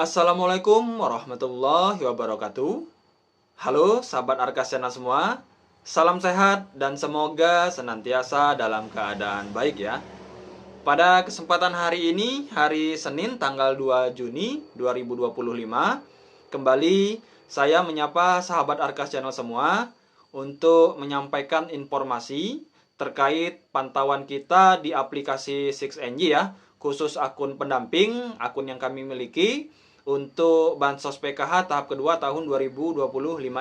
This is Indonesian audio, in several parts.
Assalamualaikum warahmatullahi wabarakatuh. Halo sahabat Arkasiana semua. Salam sehat dan semoga senantiasa dalam keadaan baik ya. Pada kesempatan hari ini, hari Senin tanggal 2 Juni 2025, kembali saya menyapa sahabat Arkasiana semua untuk menyampaikan informasi terkait pantauan kita di aplikasi 6NG ya, khusus akun pendamping, akun yang kami miliki untuk Bansos PKH tahap kedua tahun 2025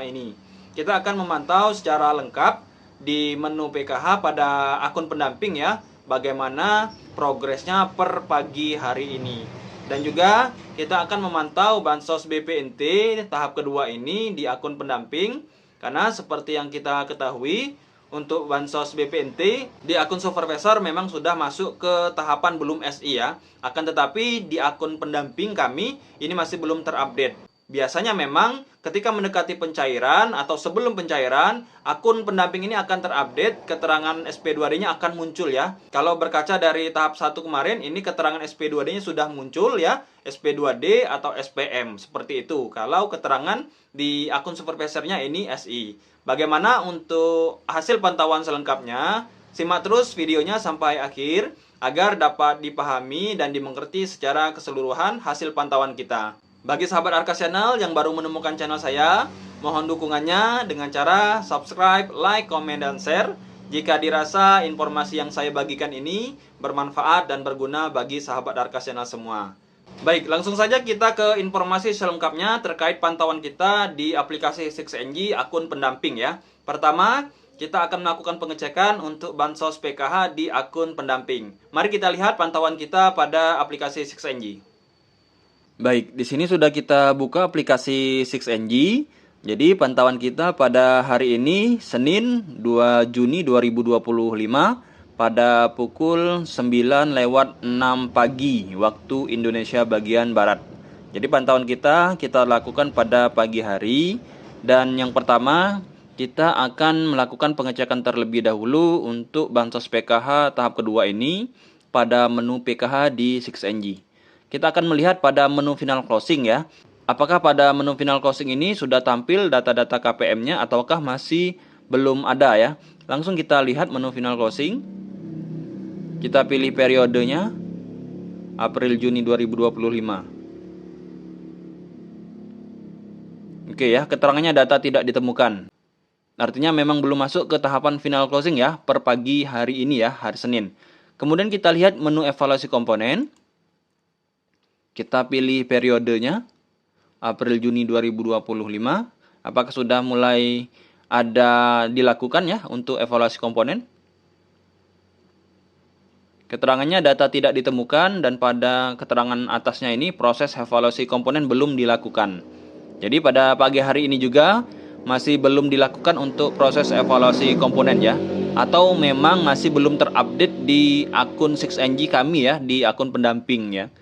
ini. Kita akan memantau secara lengkap di menu PKH pada akun pendamping ya, bagaimana progresnya per pagi hari ini. Dan juga kita akan memantau Bansos BPNT tahap kedua ini di akun pendamping, karena seperti yang kita ketahui, untuk Bansos BPNT di akun supervisor memang sudah masuk ke tahapan belum SI ya. Akan tetapi di akun pendamping kami ini masih belum terupdate. Biasanya memang ketika mendekati pencairan atau sebelum pencairan, akun pendamping ini akan terupdate, keterangan SP2D-nya akan muncul ya. Kalau berkaca dari tahap 1 kemarin, ini keterangan SP2D-nya sudah muncul ya, SP2D atau SPM, seperti itu. Kalau keterangan di akun supervisornya ini SI. Bagaimana untuk hasil pantauan selengkapnya? Simak terus videonya sampai akhir agar dapat dipahami dan dimengerti secara keseluruhan hasil pantauan kita. Bagi sahabat Arka Channel yang baru menemukan channel saya, mohon dukungannya dengan cara subscribe, like, komen, dan share jika dirasa informasi yang saya bagikan ini bermanfaat dan berguna bagi sahabat Arka Channel semua. Baik, langsung saja kita ke informasi selengkapnya terkait pantauan kita di aplikasi 6NG akun pendamping ya. Pertama, kita akan melakukan pengecekan untuk Bansos PKH di akun pendamping. Mari kita lihat pantauan kita pada aplikasi 6NG. Baik, di sini sudah kita buka aplikasi 6NG. Jadi pantauan kita pada hari ini Senin 2 Juni 2025 pada pukul 9:06 pagi waktu Indonesia bagian barat. Jadi pantauan kita lakukan pada pagi hari, dan yang pertama kita akan melakukan pengecekan terlebih dahulu untuk Bansos PKH tahap kedua ini pada menu PKH di 6NG. Kita akan melihat pada menu final closing ya. Apakah pada menu final closing ini sudah tampil data-data KPM-nya ataukah masih belum ada ya. Langsung kita lihat menu final closing. Kita pilih periodenya April Juni 2025. Oke ya, keterangannya data tidak ditemukan. Artinya memang belum masuk ke tahapan final closing ya per pagi hari ini ya, hari Senin. Kemudian kita lihat menu evaluasi komponen. Kita pilih periodenya April Juni 2025. Apakah sudah mulai ada dilakukan ya untuk evaluasi komponen? Keterangannya data tidak ditemukan, dan pada keterangan atasnya ini proses evaluasi komponen belum dilakukan. Jadi pada pagi hari ini juga masih belum dilakukan untuk proses evaluasi komponen ya. Atau memang masih belum terupdate di akun 6NG kami ya, di akun pendamping ya.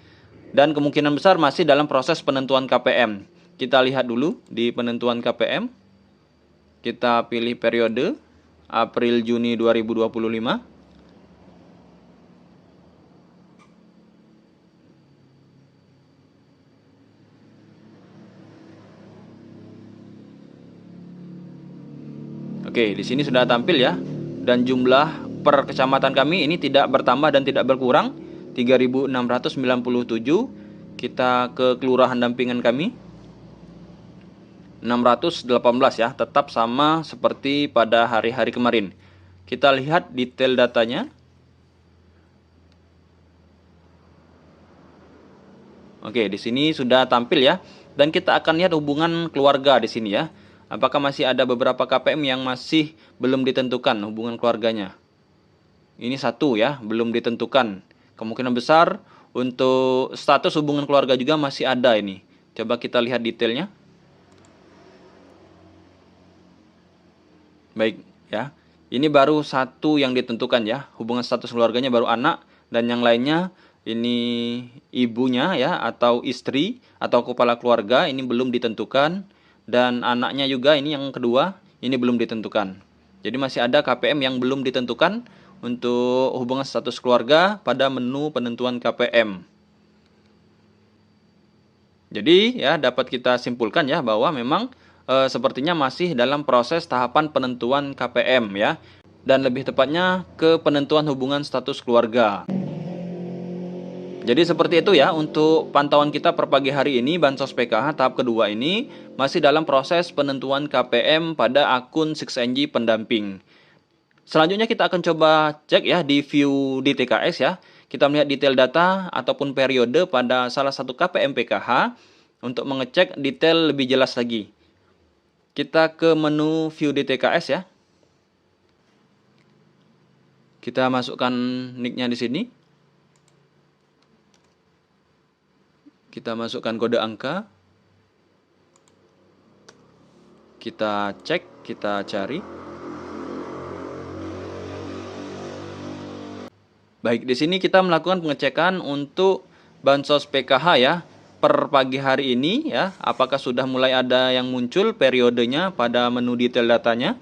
Dan kemungkinan besar masih dalam proses penentuan KPM. Kita lihat dulu di penentuan KPM. Kita pilih periode April Juni 2025. Oke, di sini sudah tampil ya. Dan jumlah per kecamatan kami ini tidak bertambah dan tidak berkurang. 3.697. Kita ke kelurahan dampingan kami 618 ya, tetap sama seperti pada hari-hari kemarin. Kita lihat detail datanya. Oke, di sini sudah tampil ya. Dan kita akan lihat hubungan keluarga di sini ya. Apakah masih ada beberapa KPM yang masih belum ditentukan hubungan keluarganya. Ini satu ya, belum ditentukan. Kemungkinan besar untuk status hubungan keluarga juga masih ada ini. Coba kita lihat detailnya. Baik ya. Ini baru satu yang ditentukan ya. Hubungan status keluarganya baru anak, dan yang lainnya ini ibunya ya, atau istri atau kepala keluarga ini belum ditentukan, dan anaknya juga ini yang kedua ini belum ditentukan. Jadi masih ada KPM yang belum ditentukan untuk hubungan status keluarga pada menu penentuan KPM. Jadi ya dapat kita simpulkan ya bahwa memang sepertinya masih dalam proses tahapan penentuan KPM ya. Dan lebih tepatnya ke penentuan hubungan status keluarga. Jadi seperti itu ya untuk pantauan kita per pagi hari ini. Bansos PKH tahap kedua ini masih dalam proses penentuan KPM pada akun 6NG pendamping. Selanjutnya kita akan coba cek ya di view di TKS ya. Kita melihat detail data ataupun periode pada salah satu KPM PKH untuk mengecek detail lebih jelas lagi. Kita ke menu view di TKS ya. Kita masukkan nicknya di sini. Kita masukkan kode angka. Kita cek, kita cari. Baik, di sini kita melakukan pengecekan untuk bansos PKH ya. Per pagi hari ini ya, apakah sudah mulai ada yang muncul periodenya pada menu detail datanya?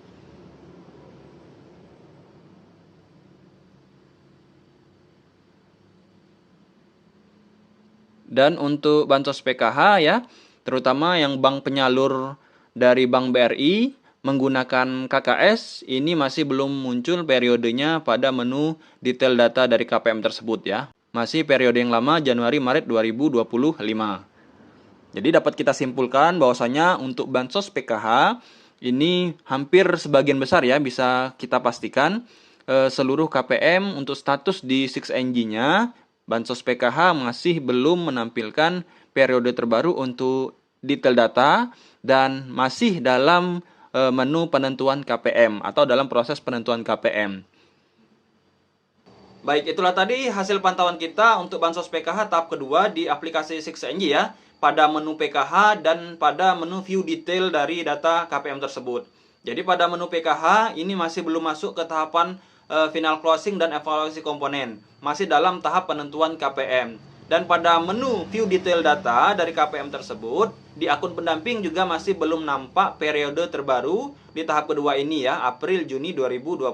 Dan untuk bansos PKH ya, terutama yang bank penyalur dari Bank BRI menggunakan KKS, ini masih belum muncul periodenya pada menu detail data dari KPM tersebut ya. Masih periode yang lama Januari-Maret 2025. Jadi dapat kita simpulkan bahwasanya untuk bansos PKH ini hampir sebagian besar ya bisa kita pastikan seluruh KPM untuk status di 6NG-nya bansos PKH masih belum menampilkan periode terbaru untuk detail data dan masih dalam menu penentuan KPM atau dalam proses penentuan KPM. Baik, itulah tadi hasil pantauan kita untuk bansos PKH tahap kedua di aplikasi 6NG ya, pada menu PKH dan pada menu view detail dari data KPM tersebut. Jadi pada menu PKH ini masih belum masuk ke tahapan final closing dan evaluasi komponen, masih dalam tahap penentuan KPM. Dan pada menu view detail data dari KPM tersebut, di akun pendamping juga masih belum nampak periode terbaru di tahap kedua ini ya, April-Juni 2025.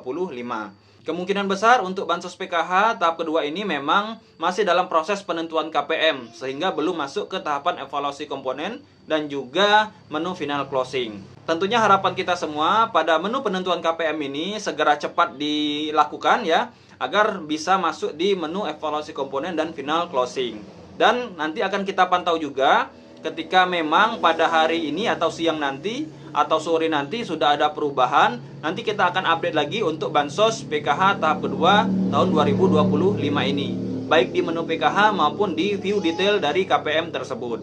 Kemungkinan besar untuk bansos PKH tahap kedua ini memang masih dalam proses penentuan KPM, sehingga belum masuk ke tahapan evaluasi komponen dan juga menu final closing. Tentunya harapan kita semua pada menu penentuan KPM ini segera cepat dilakukan ya, agar bisa masuk di menu evaluasi komponen dan final closing. Dan nanti akan kita pantau juga ketika memang pada hari ini atau siang nanti atau sore nanti sudah ada perubahan, nanti kita akan update lagi untuk bansos PKH tahap kedua tahun 2025 ini, baik di menu PKH maupun di view detail dari KPM tersebut.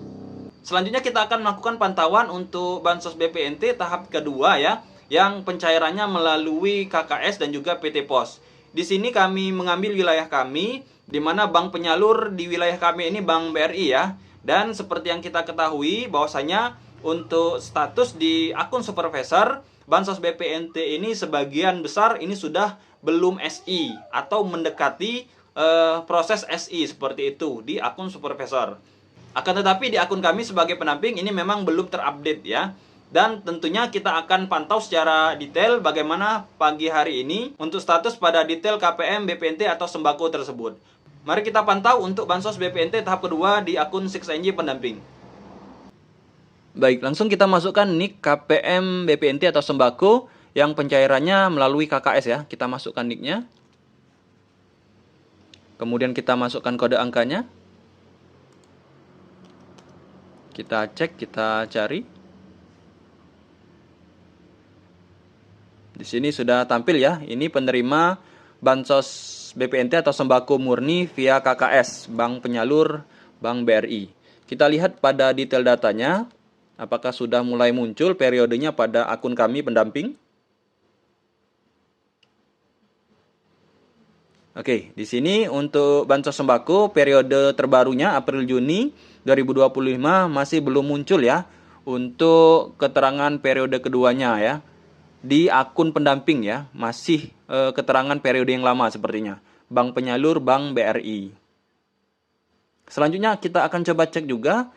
Selanjutnya kita akan melakukan pantauan untuk bansos BPNT tahap kedua ya, yang pencairannya melalui KKS dan juga PT Pos. Di sini kami mengambil wilayah kami, di mana bank penyalur di wilayah kami ini Bank BRI ya. Dan seperti yang kita ketahui bahwasanya untuk status di akun supervisor bansos BPNT ini sebagian besar ini sudah belum SI atau mendekati proses SI seperti itu di akun supervisor. Akan tetapi di akun kami sebagai pendamping ini memang belum terupdate ya. Dan tentunya kita akan pantau secara detail bagaimana pagi hari ini untuk status pada detail KPM, BPNT atau sembako tersebut. Mari kita pantau untuk bansos BPNT tahap kedua di akun 6NG pendamping. Baik, langsung kita masukkan nick KPM BPNT atau sembako yang pencairannya melalui KKS ya. Kita masukkan nicknya. Kemudian kita masukkan kode angkanya. Kita cek, kita cari. Di sini sudah tampil ya. Ini penerima bansos BPNT atau sembako murni via KKS, Bank Penyalur Bank BRI. Kita lihat pada detail datanya, apakah sudah mulai muncul periodenya pada akun kami pendamping. Oke, di sini untuk bansos sembako periode terbarunya April-Juni 2025 masih belum muncul ya untuk keterangan periode keduanya ya. Di akun pendamping ya, masih keterangan periode yang lama sepertinya. Bank Penyalur Bank BRI. Selanjutnya kita akan coba cek juga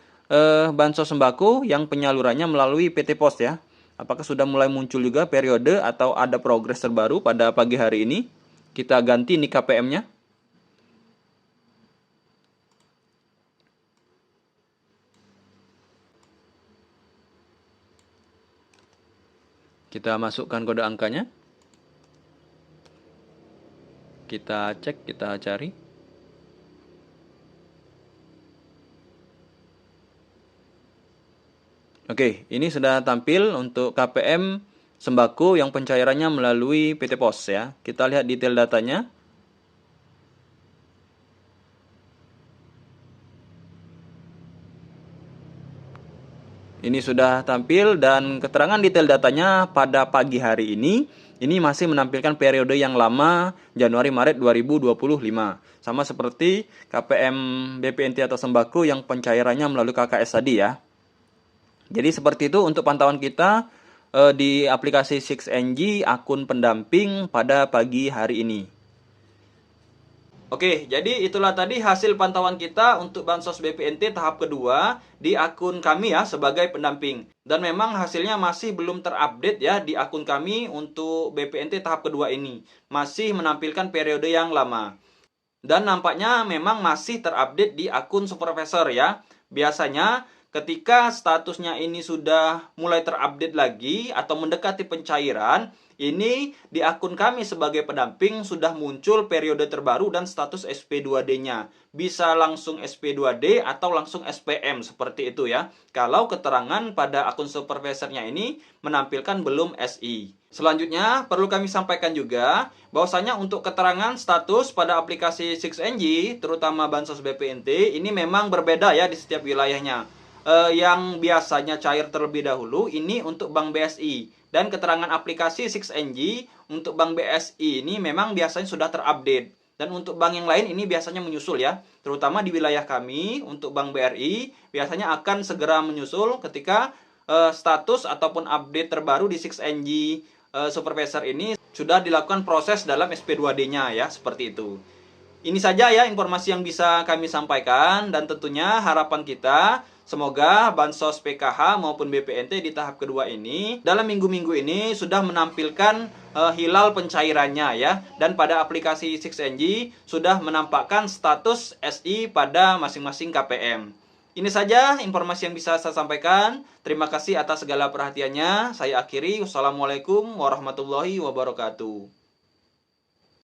bansos sembako yang penyalurannya melalui PT Pos ya. Apakah sudah mulai muncul juga periode atau ada progres terbaru pada pagi hari ini? Kita ganti nik KPM-nya. Kita masukkan kode angkanya. Kita cek, kita cari. Oke, ini sudah tampil untuk KPM sembako yang pencairannya melalui PT Pos ya. Kita lihat detail datanya. Ini sudah tampil dan keterangan detail datanya pada pagi hari ini masih menampilkan periode yang lama Januari-Maret 2025. Sama seperti KPM BPNT atau sembako yang pencairannya melalui KKS tadi ya. Jadi seperti itu untuk pantauan kita di aplikasi 6NG akun pendamping pada pagi hari ini. Oke, jadi itulah tadi hasil pantauan kita untuk Bansos BPNT tahap kedua di akun kami ya sebagai pendamping. Dan memang hasilnya masih belum terupdate ya di akun kami untuk BPNT tahap kedua ini. Masih menampilkan periode yang lama. Dan nampaknya memang masih terupdate di akun supervisor ya. Biasanya ketika statusnya ini sudah mulai terupdate lagi atau mendekati pencairan, ini di akun kami sebagai pendamping sudah muncul periode terbaru dan status SP2D-nya. Bisa langsung SP2D atau langsung SPM seperti itu ya. Kalau keterangan pada akun supervisornya ini menampilkan belum SI. Selanjutnya perlu kami sampaikan juga bahwasanya untuk keterangan status pada aplikasi 6NG terutama Bansos BPNT ini memang berbeda ya di setiap wilayahnya. Yang biasanya cair terlebih dahulu ini untuk Bank BSI, dan keterangan aplikasi 6NG untuk Bank BSI ini memang biasanya sudah terupdate, dan untuk bank yang lain ini biasanya menyusul ya, terutama di wilayah kami untuk Bank BRI biasanya akan segera menyusul ketika status ataupun update terbaru di 6NG supervisor ini sudah dilakukan proses dalam SP2D-nya ya, seperti itu. Ini saja ya informasi yang bisa kami sampaikan, dan tentunya harapan kita semoga Bansos PKH maupun BPNT di tahap kedua ini dalam minggu-minggu ini sudah menampilkan hilal pencairannya ya, dan pada aplikasi 6NG sudah menampakkan status SI pada masing-masing KPM. Ini saja informasi yang bisa saya sampaikan. Terima kasih atas segala perhatiannya. Saya akhiri. Wassalamualaikum warahmatullahi wabarakatuh.